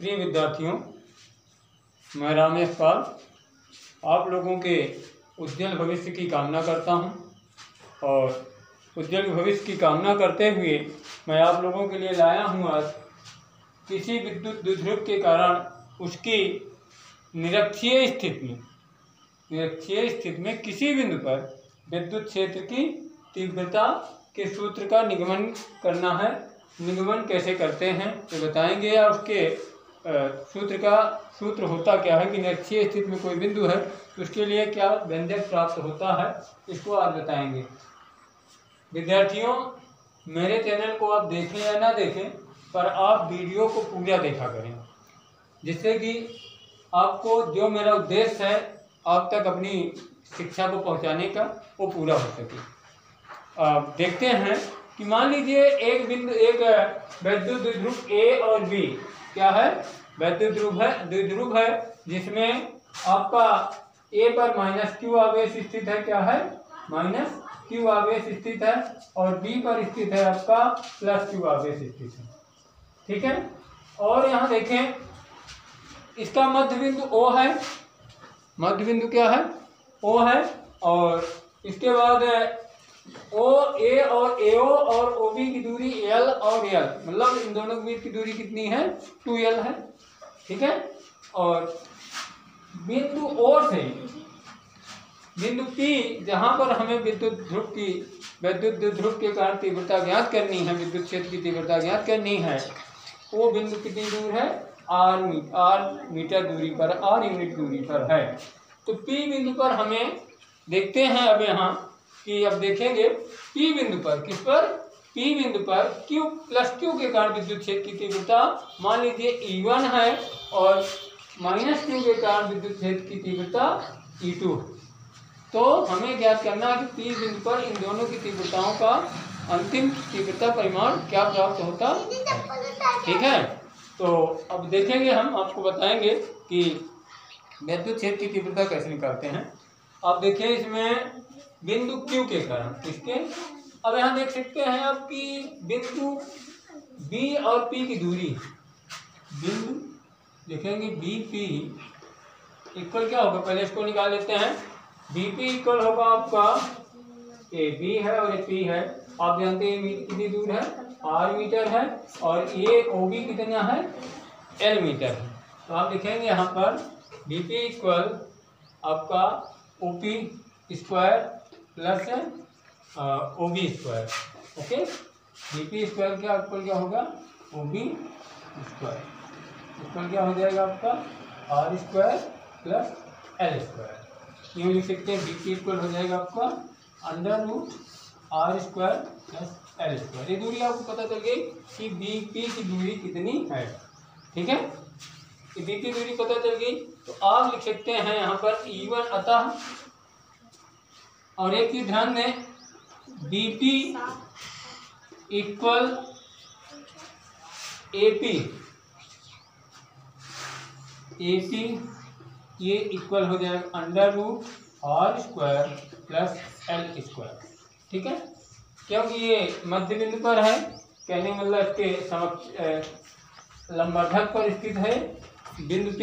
प्रिय विद्यार्थियों, मैं रमेश पाल आप लोगों के उज्जवल भविष्य की कामना करता हूं और उज्जवल भविष्य की कामना करते हुए मैं आप लोगों के लिए लाया हूं आज किसी विद्युत द्विध्रुव के कारण उसकी निरक्षीय स्थिति में किसी बिंदु पर विद्युत क्षेत्र की तीव्रता के सूत्र का निगमन करना है। निगमन कैसे करते हैं ये बताएंगे, या उसके सूत्र होता क्या है कि निरक्षीय स्थिति में कोई बिंदु है तो उसके लिए क्या व्यंजक प्राप्त होता है, इसको आज बताएंगे। विद्यार्थियों, मेरे चैनल को आप देखें या ना देखें, पर आप वीडियो को पूरा देखा करें, जिससे कि आपको जो मेरा उद्देश्य है आप तक अपनी शिक्षा को पहुंचाने का वो पूरा हो सके। देखते हैं कि मान लीजिए एक विद्युत द्विध्रुव ए और बी क्या है, विद्युत द्विध्रुव है जिसमें आपका ए पर -q आवेश स्थित है, क्या है -q आवेश स्थित है, और बी पर स्थित है आपका +q आवेश स्थित है। ठीक है, और यहाँ देखें इसका मध्य बिंदु O है, मध्य बिंदु क्या है O है, और इसके बाद OA और AO और OB की दूरी L और L, मतलब इन दोनों के बीच की दूरी कितनी है 2L है। ठीक है, और बिंदु O से बिंदु P जहां पर हमें विद्युत द्विध्रुव के कारण तीव्रता ज्ञात करनी है, विद्युत क्षेत्र की तीव्रता ज्ञात करनी है, वो बिंदु कितनी दूर है r मीटर दूरी पर, r यूनिट दूरी पर है। तो P बिंदु पर हमें देखते हैं अब यहाँ कि अब देखेंगे P बिंदु पर, किस पर P बिंदु पर Q के कारण विद्युत क्षेत्र की तीव्रता मान लीजिए E1 है और -q के कारण विद्युत क्षेत्र की तीव्रता E2। तो हमें ज्ञात करना है कि P बिंदु पर इन दोनों की तीव्रताओं का अंतिम तीव्रता परिमाण क्या प्राप्त होता है। ठीक है, तो अब देखेंगे, हम आपको बताएंगे कि विद्युत क्षेत्र की तीव्रता कैसे निकालते हैं। आप देखिए इसमें बिंदु Q के कारण इसके, अब यहाँ देख सकते हैं आपकी बिंदु B और P की दूरी, बिंदु देखेंगे BP इक्वल क्या होगा, पहले इसको निकाल लेते हैं। BP इक्वल होगा आपका AB है और P है, आप जानते हैं कितनी दूर है r मीटर है, और ये OB कितना है L मीटर है। तो आप लिखेंगे यहाँ पर BP इक्वल आपका OP square plus OB square. Okay, BP square क्या इक्वल क्या होगा OB स्क्वायर, इक्वल क्या हो जाएगा आपका r square plus L square. यूँ लिख सकते हैं BP इक्वल हो जाएगा आपका √r square plus L square. ये दूरी आपको पता चल गई कि BP की दूरी कितनी है। ठीक है, कि BP दूरी पता चल गई, तो आप लिख सकते हैं यहाँ पर E1 अतः, और एक चीज ध्यान दें, BP इक्वल AP ये इक्वल हो जाएगा √r square plus L square. ठीक है, क्योंकि ये मध्य बिंदु पर है, कहने मतलब इसके समक्ष लंबवर्धक पर स्थित है बिंदु P,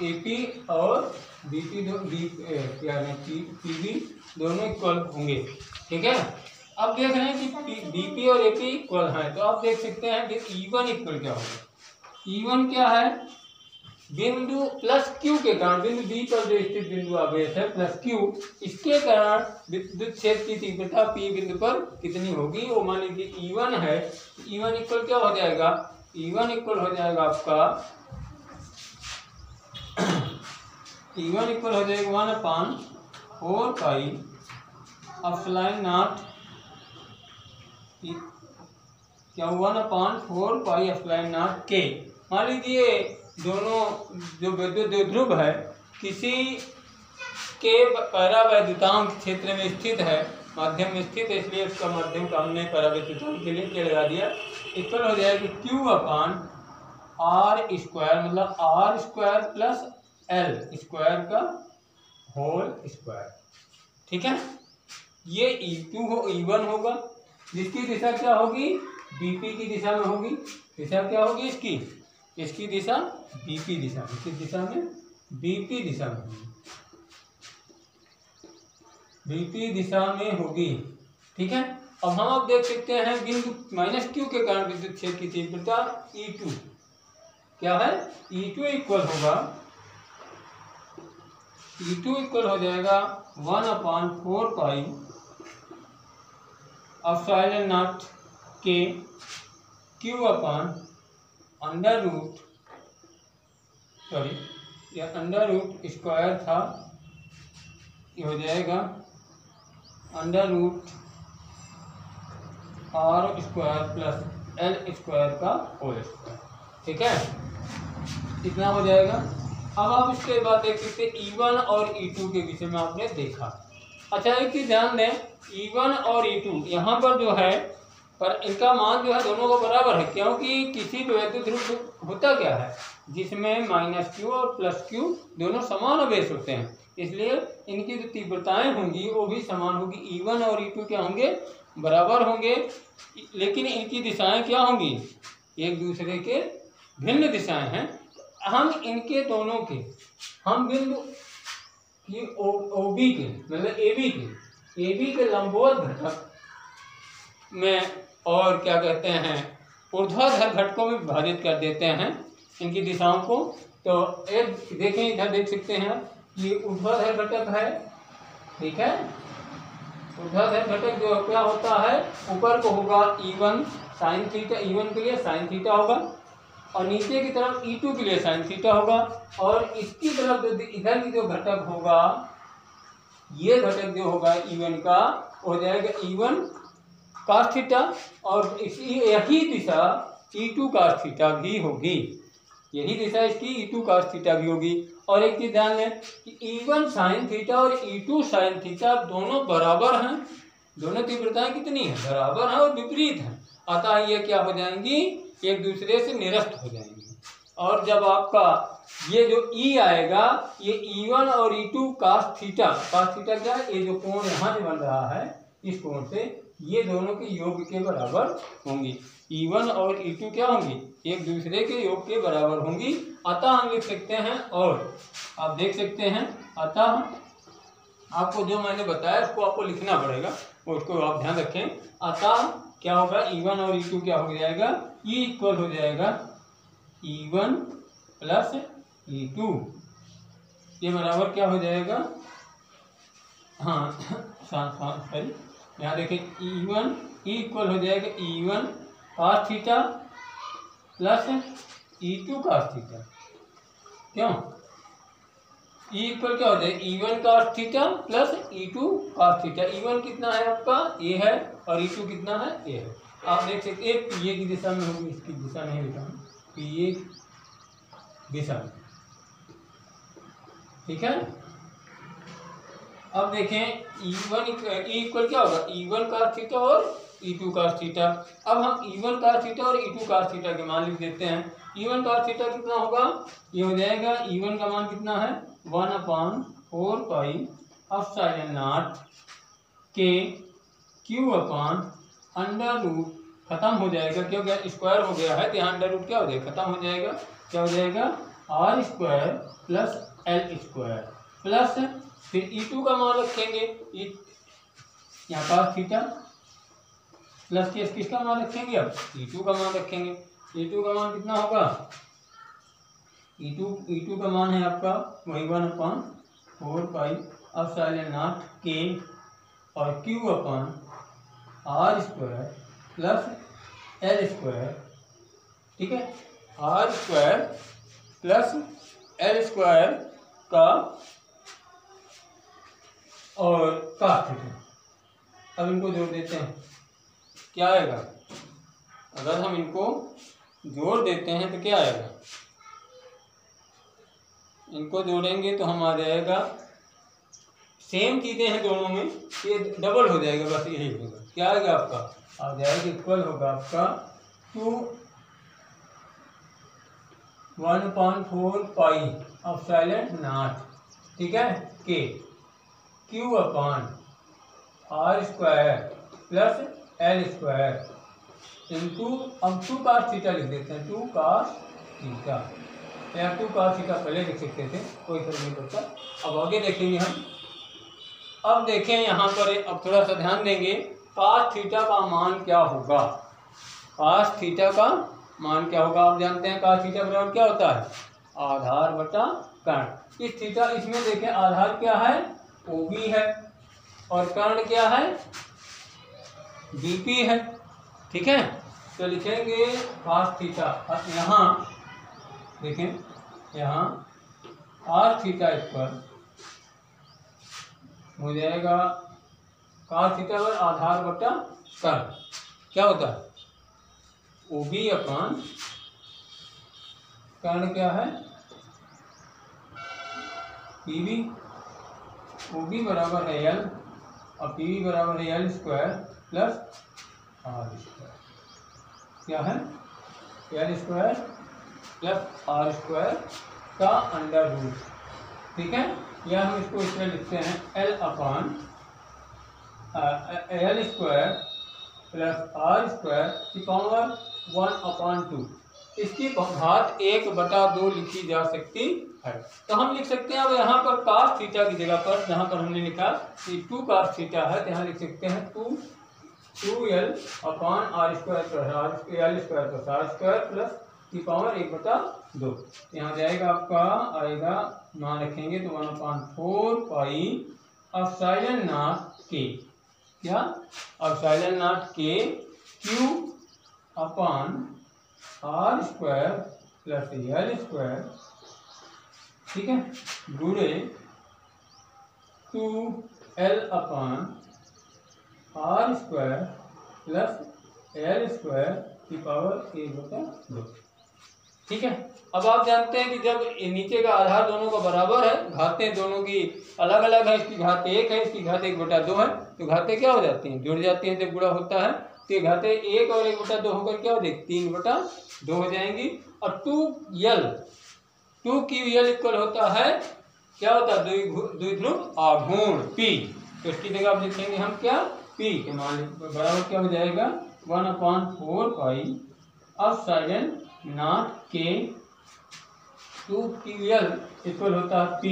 AP और BP PB दोनों इक्वल होंगे। ठीक है, अब देख रहे हैं कि BP और AP इक्वल हैं, तो आप देख सकते हैं कि E1 इक्वल क्या होगा। E1 क्या है, बिंदु +q के कारण, बिंदु B पर जो स्थित बिंदु आवेश है +q, इसके कारण विद्युत क्षेत्र की तीव्रता P बिंदु पर कितनी होगी, वो मान लीजिए E1 है। E1 इक्वल क्या हो जाएगा, E1 इक्वल हो जाएगा आपका E1 इक्वल हो जाएगा 1/4 पाई एप्सिलॉन नॉट, क्या 1/4 पाई एप्सिलॉन नॉट K। मान लीजिए दोनों जो विद्युत द्विध्रुव है किसी के परावैद्युतांक क्षेत्र में स्थित है, माध्यम में स्थित है, इसलिए उसका माध्यम का हमने परावैद्युतांक के लिए क्या लगा दिया, इक्वल हो जाएगा Q/r स्क्वायर, मतलब r square plus L square का होल स्क्वायर। ठीक है, ये E1 होगा जिसकी दिशा क्या होगी BP की दिशा में होगी, दिशा क्या होगी इसकी इसकी दिशा बीपी दिशा में, किस दिशा में? बीपी दिशा में होगी, बीपी दिशा में होगी। ठीक है। अब हम आप देख सकते हैं बिंदु -q के कारण विद्युत क्षेत्र की तीव्रता E2 क्या है? E2 इक्वल होगा, E2 इक्वल हो जाएगा 1/4 पाई एप्सिलॉन नॉट के Q upon under root, sorry ये अंडर रूट स्क्वायर था, ये हो जाएगा under root R square plus L square का होल स्क्वायर। ठीक है, इतना हो जाएगा। अब आप इसके बाद देख सकते हैं E1 और E2 के विषय में आपने देखा। अच्छा एक चीज ध्यान दें, E1 और E2 यहाँ पर जो है, पर इनका मान जो है दोनों का बराबर है, क्योंकि किसी भी वैद्युत ध्रुव होता क्या है जिसमें -q और +q दोनों समान आवेश होते हैं, इसलिए इनकी जो तीव्रताएं होंगी वो भी समान होगी। E1 और E2 क्या होंगे? बराबर होंगे, लेकिन इनकी दिशाएं क्या होंगी? एक दूसरे के भिन्न दिशाएं हैं। हम इनके दोनों के, हम बिंदु की OB के मतलब AB के लंबवत घटक में और क्या कहते हैं ऊर्ध्वाधर घटकों में विभाजित कर देते हैं इनकी दिशाओं को। तो एक देखें, इधर देख सकते हैं ये ऊर्ध्वाधर घटक है। ठीक है, ऊर्ध्वाधर घटक जो क्या होता है, ऊपर को होगा E1 साइन थीटा, E1 के लिए साइन थीटा होगा, और नीचे की तरफ E2 के लिए साइन थीटा होगा, और इसकी तरफ जो इधर की जो घटक होगा, ये घटक जो होगा E1 का हो जाएगा E1 cos थीटा, और इसी यही दिशा E2 cos थीटा भी होगी, यही दिशा इसकी E2 cos थीटा भी होगी। और एक चीज ध्यान लें कि E1 साइन थीटा और E2 साइन थीटा दोनों बराबर हैं, दोनों तीव्रताएं कितनी है? बराबर हैं और विपरीत हैं, अतः ये क्या हो जाएंगी? एक दूसरे से निरस्त हो जाएंगी। और जब आपका ये जो E आएगा, ये E1 और E2 cos थीटा क्या है? ये जो कोण यहाँ से बन रहा है, इस कोण से ये दोनों के योग के बराबर होंगी। E1 और E2 क्या होंगी? एक दूसरे के योग के बराबर होंगी, अतः हम लिख सकते हैं। और आप देख सकते हैं, अतः आपको जो मैंने बताया उसको आपको लिखना पड़ेगा, उसको आप ध्यान रखें। अतः क्या होगा? E1 और E2 क्या हो जाएगा? E इक्वल हो जाएगा E1 प्लस E2, ये बराबर क्या हो जाएगा? हाँ सॉरी, यहाँ देखें E1 E इक्वल हो जाएगा E1 cos theta plus E2 cos theta. क्यों? E इक्वल क्या हो जाएगा? E1 cos theta plus E2 cos theta. E1 कितना है आपका? A है, और E2 कितना है? A है। आप देख सकते हैं PA की दिशा में होगी, इसकी दिशा नहीं लिखा हूँ, PA दिशा में। ठीक है, अब देखें E1 E इक्वल क्या होगा? E1 cos थीटा और E2 cos थीटा। अब हम E1 cos थीटा और E2 cos थीटा के मान लिख देते हैं। E1 cos थीटा कितना होगा? ये हो जाएगा, E1 का मान कितना है? 1/4 पाई एप्सिलॉन नॉट के Q अपान अंडर रूट, खत्म हो जाएगा क्योंकि स्क्वायर हो गया है, तो यहाँ अंडर रूट क्या हो जाएगा? खत्म हो जाएगा। क्या हो जाएगा? R square plus L square plus फिर E2 का मान रखेंगे, यहाँ cos थीटा प्लस किसका मान रखेंगे? अब E2 का मान रखेंगे। E2 का मान कितना होगा? E2 का मान है आपका वही 1/4 पाई एप्सिलॉन नॉट के और Q अपान R square plus L square. ठीक है, R square plus L square का और cos थीटा। अब इनको जोड़ देते हैं, क्या आएगा? अगर हम इनको जोड़ देते हैं तो क्या आएगा? इनको जोड़ेंगे तो हम आ जाएगा, सेम चीज़ें हैं दोनों में, ये डबल हो जाएगा, बस यही होगा। क्या आएगा आपका? आ जाएगा इक्वल होगा आपका 1/4 पाई एप्सिलॉन नॉट, ठीक है, के Q अपान R square plus L square into, अब 2 cos थीटा लिख देते हैं, 2 cos थीटा, या 2 cos थीटा पहले लिख सकते थे, कोई फर्क नहीं पड़ता। अब आगे देखेंगे हम। अब देखें यहाँ पर, अब थोड़ा सा ध्यान देंगे, cos थीटा का मान क्या होगा। cos थीटा का मान क्या होगा, आप जानते हैं cos थीटा बराबर क्या होता है, आधार बटा कर्ण। इस थीटा, इसमें देखें आधार क्या है, OB है, और कर्ण क्या है, BP है, ठीक है। तो लिखेंगे cos थीटा, यहाँ देखें, यहाँ cos थीटा स्क्वायर हो जाएगा cos थीटा पर आधार बटा कर्ण, क्या होता है, OB अपान कर्ण क्या है, PB। OB बराबर है L और PB बराबर है L square plus R square, क्या है, L square plus R square का अंडर रूट, ठीक है। या हम इसको इस तरह लिखते हैं L अपान L square plus R square की पावर 1/2, इसकी घात 1/2 लिखी जा सकती है। तो हम लिख सकते हैं, अब यहाँ पर cos थीटा की जगह पर, जहाँ पर हमने लिखा कि 2 cos थीटा है, तो यहाँ लिख सकते हैं 2L अपान R square plus L square plus R square plus की पावर 1/2। यहाँ जाएगा आपका, आएगा मान रखेंगे तो 1/4 पाई एप्सिलॉन नॉट के, क्या, एप्सिलॉन नॉट के Q अपान R square plus L square, ठीक है, गुणे 2L अपान R square plus L square की पावर 1/2, ठीक है। अब आप जानते हैं कि जब नीचे का आधार दोनों का बराबर है, घातें दोनों की अलग अलग है, इसकी घात 1 है, इसकी घात 1/2 है, तो घातें क्या हो जाती हैं, जुड़ जाती हैं जब गुणा होता है, तो घातें 1 और 1/2 होकर क्या हो जाएगी, 3/2 हो जाएंगी। और 2QL इक्वल होता है, क्या होता है, द्विध्रुव आघूर्ण P, तो इसकी जगह आप लिखेंगे हम क्या, P के मान बराबर क्या हो जाएगा 1/4 पाई एप्सिलॉन नॉट के 2QL इक्वल होता है P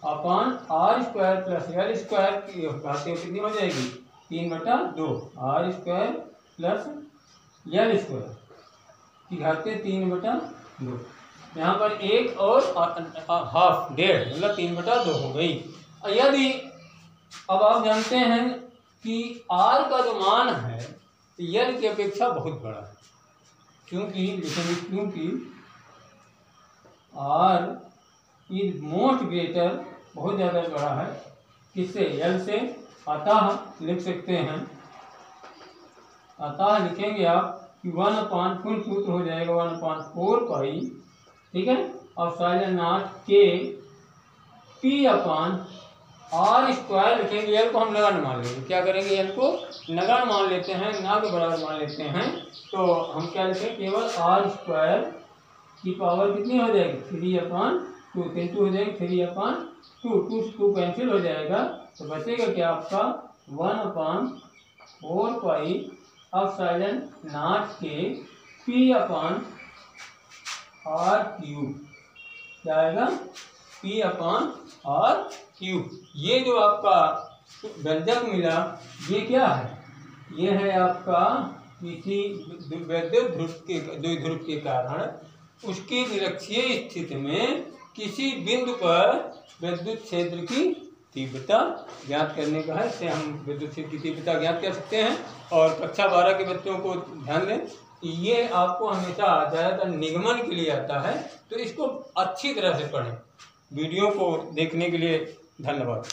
अपान R square plus L square की घातें कितनी हो जाएगी, 3/2, R square plus L square की घातें 3/2, यहाँ पर 1 और हाफ, 1.5, मतलब 3/2 हो गई। यदि अब आप जानते हैं कि R का जो मान है L की अपेक्षा बहुत बड़ा है, क्योंकि R इज मोस्ट ग्रेटर, बहुत ज़्यादा बड़ा है, किससे, L से। अतः लिख सकते हैं, अतः लिखेंगे आप कि 1/, सूत्र हो जाएगा 1/4 पाई, ठीक है, एप्सिलॉन नॉट के P अपान R स्क्वायर लिखेंगे, L को हम नगण्य मान लेंगे, क्या करेंगे, L को नगण्य मान लेते हैं, ना के बराबर मान लेते हैं, तो हम क्या लिखें, केवल R स्क्वायर की पावर कितनी हो जाएगी, 3/2, 3 हो जाएगी 3/2, 2 कैंसिल हो जाएगा, तो बचेगा क्या आपका 1/4 पाई एप्सिलॉन नॉट के P अपान R क्यूब, क्या आएगा, P अपान R क्यूब। ये जो आपका व्यंजक मिला, ये क्या है, ये है आपका किसी द्विध्रुव के कारण उसकी निरक्षीय स्थिति में किसी बिंदु पर विद्युत क्षेत्र की तीव्रता ज्ञात करने का है। इससे हम विद्युत क्षेत्र की तीव्रता ज्ञात कर सकते हैं। और कक्षा 12 के बच्चों को ध्यान दें, ये आपको हमेशा ज़्यादातर निगमन के लिए आता है, तो इसको अच्छी तरह से पढ़ें। वीडियो को देखने के लिए धन्यवाद।